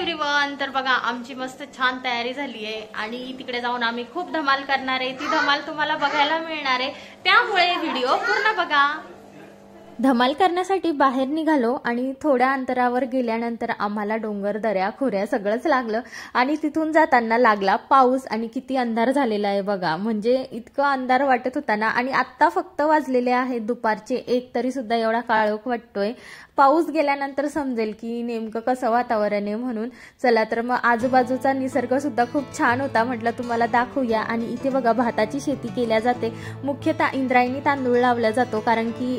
Everyone, तर बघा आमची मस्त छान तयारी झाली आहे आणि तिकडे जाऊन आम्ही खूप धमाल करणार आहे। ती धमाल तुम्हाला बघायला मिळणार आहे, त्यामुळे व्हिडिओ पूर्ण बघा। धमाल करण्यासाठी बाहेर निघालो आणि थोड्या अंतरावर गेल्यानंतर आम्हाला डोंगर दऱ्या खोऱ्या सगळंच लागलं आणि तिथून जाताना लागला पाऊस आणि किती अंधार झालेला आहे बघा। म्हणजे इतकं अंधार वाटत होता ना, आणि आता फक्त वाजलेले आहेत दुपारचे 1 तरी सुद्धा एवढा काळोख वाटतोय। पाऊस गेल्यानंतर समजेल की नेमकं कसं वातावरण आहे म्हणून। चला तर मग आजूबाजूचा निसर्ग सुद्धा खूप छान होता, म्हटलं तुम्हाला दाखवूया। आणि इथे बघा भाताची शेती केल्या जाते, मुख्यतः इंद्रायणी तांदूळ लावला जातो, कारण की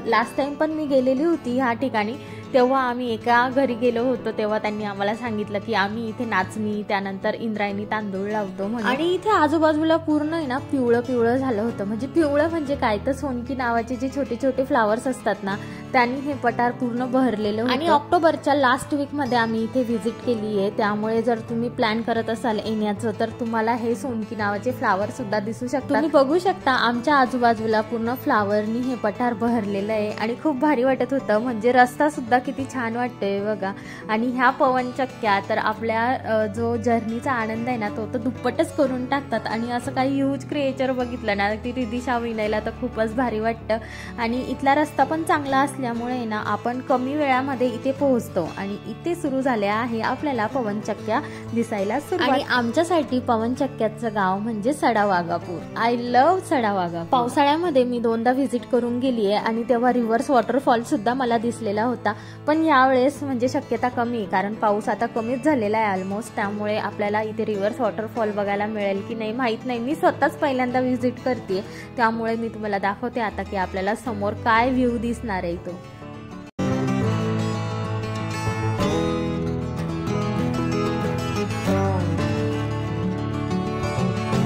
लास्ट टाइम पण मी गेलेली होती ह्या ठिकाणी, तेव्हा आम्ही एका घरी गेलो होतो, तेव्हा त्यांनी आम्हाला सांगितलं की आम्ही इथे नाचणी त्यानंतर इंद्रायणी तांदूळ लावतो म्हणून। आणि इथे आजूबाजूला पूर्ण आहे ना पिवळं पिवळं झालं होतं। म्हणजे पिवळं म्हणजे काय तर सोनकी नावाचे जे छोटे छोटे फ्लावर्स असतात ना, त्यांनी हे पठार पूर्ण बहरलेलं होतं। आणि ऑक्टोबरच्या लास्ट वीक मध्ये आम्ही इथे व्हिजिट केली आहे, त्यामुळे जर तुम्ही प्लॅन करत असाल येण्याचं तर तुम्हाला हे सोनकी नावाचे फ्लावर सुद्धा दिसू शकतात। तुम्ही बघू शकता आमच्या आजूबाजूला पूर्ण फ्लावरनी हे पठार बहरलेलं आहे आणि खूप भारी वाटत होतं। म्हणजे रस्ता सुद्धा किती छान वाटतोय बघा। आणि ह्या पवनचक्क्या तर आपल्या जो जर्नीचा आनंद आहे ना तो तर दुप्पटच करून टाकतात। आणि असं काही ह्यूज क्रिएचर बघितलं ना ती रिदिशा विनायला तर खूपच भारी वाटतं। आणि इथला रस्ता पण चांगला असल्यामुळे ना आपण कमी वेळामध्ये इथे पोहोचतो। आणि इथे सुरू झाल्या आहे आपल्याला पवनचक्क्या दिसायला सुरुवात। आणि आमच्यासाठी पवनचक्क्याचं गाव म्हणजे सडावाघापूर। I love Sadavaghapur. पावसाळ्यामध्ये मी 2दा व्हिजिट करून गेली आहे आणि तेव्हा रिव्हर्स वॉटरफॉल सुद्धा मला दिसलेला होता, पण यावेळेस म्हणजे शक्यता कमी, कारण पाऊस आता कमीच झालेला आहे ऑलमोस्ट, त्यामुळे आपल्याला इथे रिव्हर्स वॉटरफॉल बघायला मिळेल की नाही माहित नाही। मी स्वतःच पहिल्यांदा व्हिजिट करते, त्यामुळे मी तुम्हाला दाखवते आता की आपल्याला समोर काय व्ह्यू दिसणार आहे तो।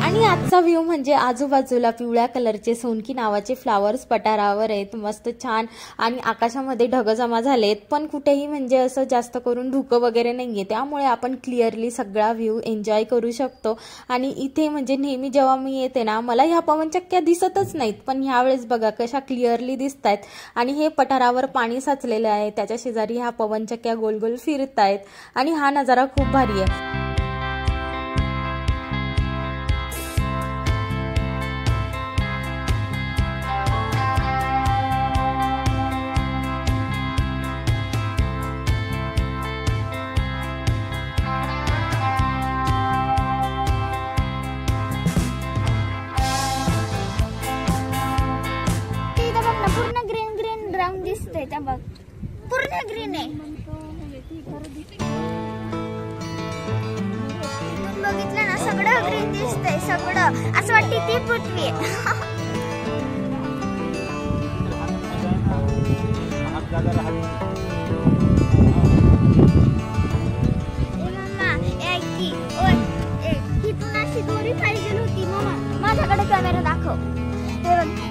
आणि आजचा व्ह्यू म्हणजे आजूबाजूला पिवळ्या कलरचे सोनकी नावाचे फ्लावर्स पठारावर आहेत, मस्त छान। आणि आकाशामध्ये ढग जमा झालेत, पण कुठेही म्हणजे असं जास्त करून धुकं वगैरे नाहीये, त्यामुळे आपण क्लिअरली सगळा व्ह्यू एन्जॉय करू शकतो। आणि इथे म्हणजे नेहमी जेव्हा मी येते ना मला ह्या पवनचक्क्या दिसतच नाहीत, पण ह्यावेळेस बघा कशा क्लिअरली दिसत आहेत। आणि हे पठारावर पाणी साचलेलं आहे, त्याच्या शेजारी ह्या पवनचक्क्या गोल गोल फिरत आहेत आणि हा नजारा खूप भारी आहे। दिसतंय त्या बघ पूर्ण ग्रीन आहे, बघितलं ना सगळं ग्रीन दिसतंय, सगळं असं वाटतं ती पृथ्वी आहे। हिथून अशी दोरी पाहिजे होती, माझ्याकडे कॅमेरा दाखव।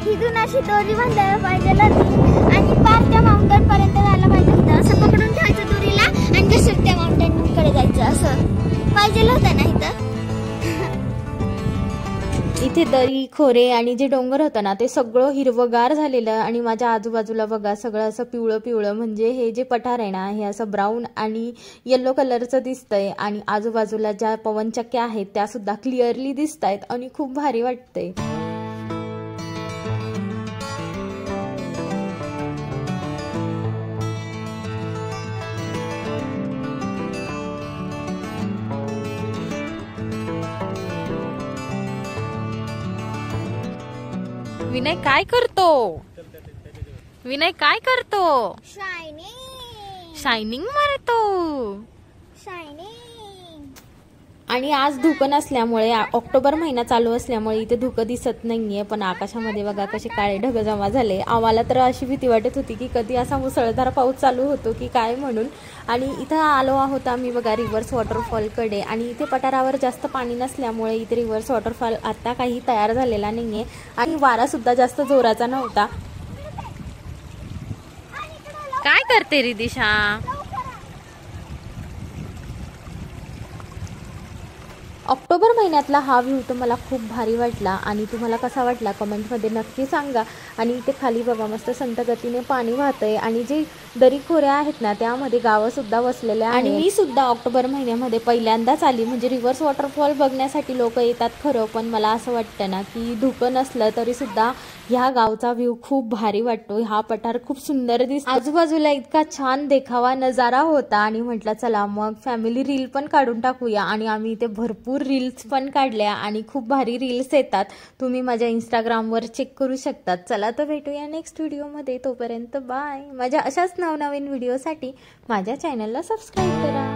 हिथून अशी दोरी बांधायला पाहिजे आणि पार त्या माउंटेन पर्यंत जायला पाहिजे होतं। असं पकडून ठेवायचं दोरीला आणि कसं त्या माउंटेन कडे जायचं, असं पाहिजे होतं ना इथं। इथे दरी खोरे आणि जे डोंगर होतं ना ते सगळं हिरवगार झालेलं आणि माझ्या आजूबाजूला बघा सगळं असं पिवळं पिवळं, म्हणजे हे जे पठार आहे ना हे असं ब्राऊन आणि येलो कलरचं दिसतंय। आणि आजूबाजूला ज्या पवनचक्क्या आहेत त्या सुद्धा क्लिअरली दिसत आहेत आणि खूप भारी वाटतंय। विनय काय करतो? विनय काय करतो? शायनिंग मारतो। आणि आज धुकं नसल्यामुळे, ऑक्टोबर महिना चालू असल्यामुळे इथे धुकं दिसत नाहीये, पण आकाशामध्ये बघा कसे काळे ढग जमा झाले। आम्हाला तर अशी भीती वाटत होती की कधी असा मुसळधार पाऊस चालू होतो की काय म्हणून। आणि इथं आलो आहोत आम्ही बघा रिव्हर्स वॉटरफॉल कडे, आणि इथे पठारावर जास्त पाणी नसल्यामुळे इथे रिव्हर्स वॉटरफॉल आता काही तयार झालेला नाहीये आणि वारा सुद्धा जास्त जोराचा नव्हता। काय करते रिदिशा? ऑक्टोबर महिन्यातला हा व्ह्यू तर मला खूप भारी वाटला आणि तुम्हाला कसा वाटला कमेंटमध्ये नक्की सांगा। आणि इथे खाली बघा मस्त संत गतीने पाणी वाहतंय आणि जे दरीखोऱ्या आहेत ना त्यामध्ये गावंसुद्धा वसलेल्या आहेत। आणि मी सुद्धा ऑक्टोबर महिन्यामध्ये पहिल्यांदाच आली, म्हणजे रिव्हर्स वॉटरफॉल बघण्यासाठी लोक येतात खरं, पण मला असं वाटतं ना की धुकं नसलं तरी सुद्धा ह्या गावचा व्ह्यू खूप भारी वाटतो। हा पठार खूप सुंदर दिसतो, आजूबाजूला इतका छान देखावा नजारा होता आणि म्हटलं चला मग फॅमिली रील पण काढून टाकूया। आणि आम्ही इथे भरपूर रील्स पण काढल्या आणि खूप भारी रील्स येतात, तुम्ही माझ्या इंस्टाग्रामवर चेक करू शकतात। चला तर भेटूया नेक्स्ट व्हिडिओमध्ये, तोपर्यंत बाय। माझ्या अशाच नवनवीन व्हिडिओसाठी माझ्या चॅनलला सबस्क्राईब करा।